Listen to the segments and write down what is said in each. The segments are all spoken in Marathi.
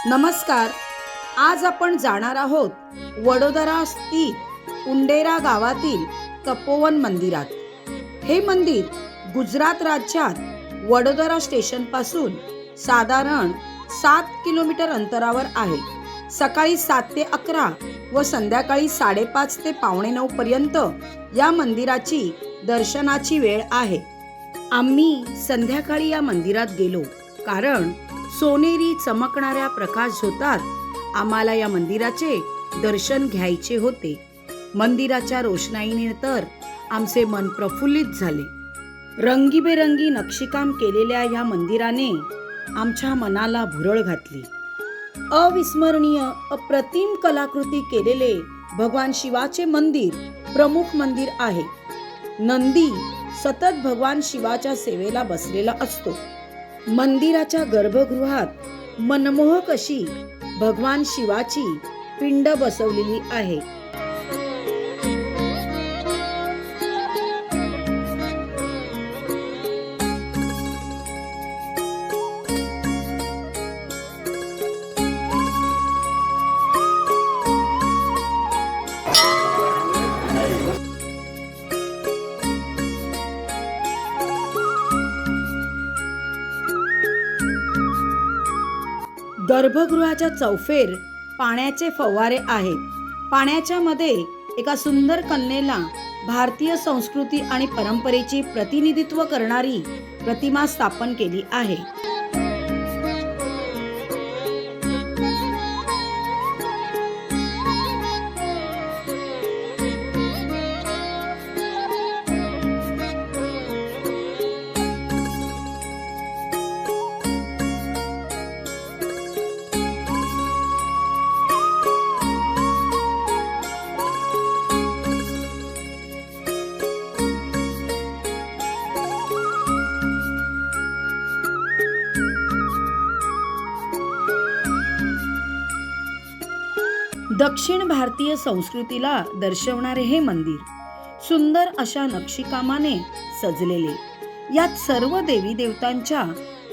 नमस्कार. आज आपण जाणार आहोत वडोदरा स्थित उंडेरा गावातील तपोवन मंदिरात. हे मंदिर गुजरात राज्यात वडोदरा स्टेशन पासून साधारण 7 किलोमीटर अंतरावर आहे. सकाळी 7 ते 11 व संध्याकाळी 5:30 ते 8:45 पर्यंत या मंदिराची दर्शनाची वेळ आहे. आम्ही संध्याकाळी या मंदिरात गेलो कारण सोनेरी चमकणाऱ्या प्रकाश झोतात आम्हाला या मंदिराचे दर्शन घ्यायचे होते. मंदिराच्या रोषणाईने तर आमचे मन प्रफुल्लित झाले. रंगीबेरंगी नक्षीकाम केलेल्या या मंदिराने आमच्या मनाला भुरळ घातली. अविस्मरणीय अप्रतिम कलाकृती केलेले भगवान शिवाचे मंदिर प्रमुख मंदिर आहे. नंदी सतत भगवान शिवाच्या सेवेला बसलेला असतो. मंदिराच्या गर्भगृहात मनमोहक अशी भगवान शिवाची पिंड बसवलेली आहे. गर्भगृहाच्या चौफेर पाण्याचे फवारे आहेत. पाण्याच्या मध्ये एका सुंदर कन्येला भारतीय संस्कृती आणि परंपरेची प्रतिनिधित्व करणारी प्रतिमा स्थापन केली आहे. दक्षिण भारतीय संस्कृतीला दर्शवणारे हे मंदिर सुंदर अशा नक्षीकामाने सजलेले. यात सर्व देवी देवतांच्या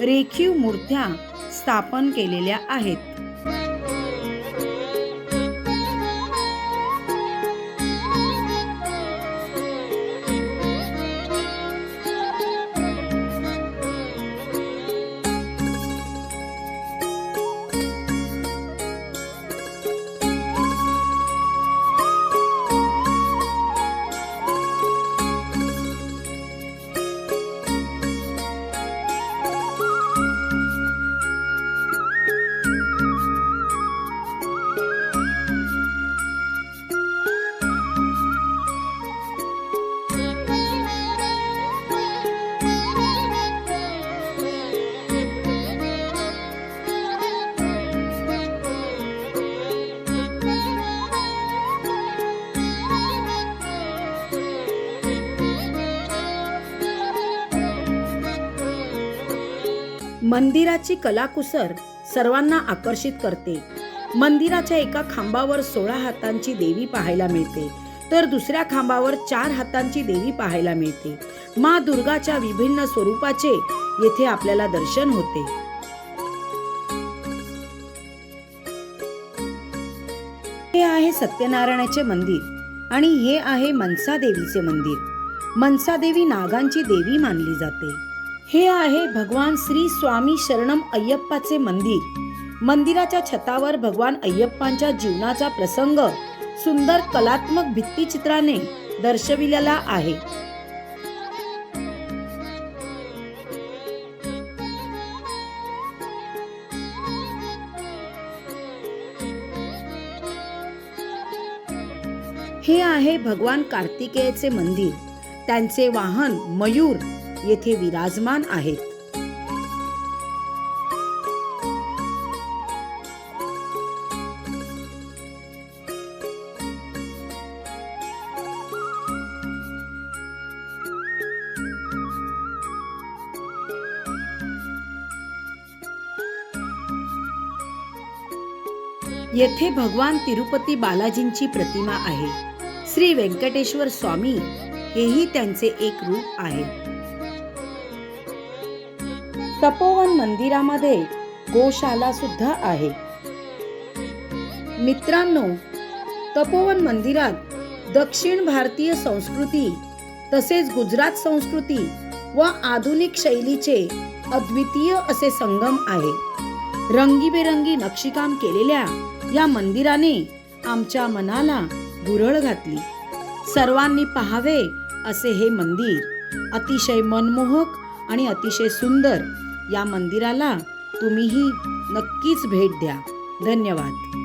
रेखीव मूर्त्या स्थापन केलेल्या आहेत. मंदिराची कलाकुसर सर्वांना आकर्षित करते. मंदिराच्या एका खांबावर 16 हातांची देवी पाहायला मिळते, तर दुसऱ्या खांबावर 4 हातांची देवी पाहायला मिळते. माँ दुर्गाच्या विभिन्न स्वरूपाचे येथे आपल्याला दर्शन होते. हे आहे सत्यनारायणाचे मंदिर आणि हे आहे मनसा देवीचे मंदिर. मनसा देवी नागांची देवी मानली जाते. हे आहे भगवान श्री स्वामी शरणम अय्यप्पाचे मंदिर. मंदिराच्या छतावर भगवान अय्यप्पांच्या जीवनाचा प्रसंग सुंदर कलात्मक भित्तिचित्राने दर्शविलेला आहे. हे आहे भगवान कार्तिकेयचे मंदिर. त्यांचे वाहन मयूर येथे विराजमान आहेत. येथे भगवान तिरुपती बालाजींची प्रतिमा आहे. श्री व्यंकटेश्वर स्वामी हेही त्यांचे एक रूप आहे. तपोवन मंदिरामध्ये गोशाला सुद्धा आहे. मित्रांनो, तपोवन मंदिरात दक्षिण भारतीय संस्कृती तसेच गुजरात संस्कृती व आधुनिक शैलीचे अद्वितीय असे संगम आहे. रंगीबेरंगी नक्षीकाम केलेल्या या मंदिराने आमच्या मनाला भुरळ घातली. सर्वांनी पाहावे असे हे मंदिर अतिशय मनमोहक आणि अतिशय सुंदर. या मंदिराला तुम्हीही नक्कीच भेट द्या. धन्यवाद.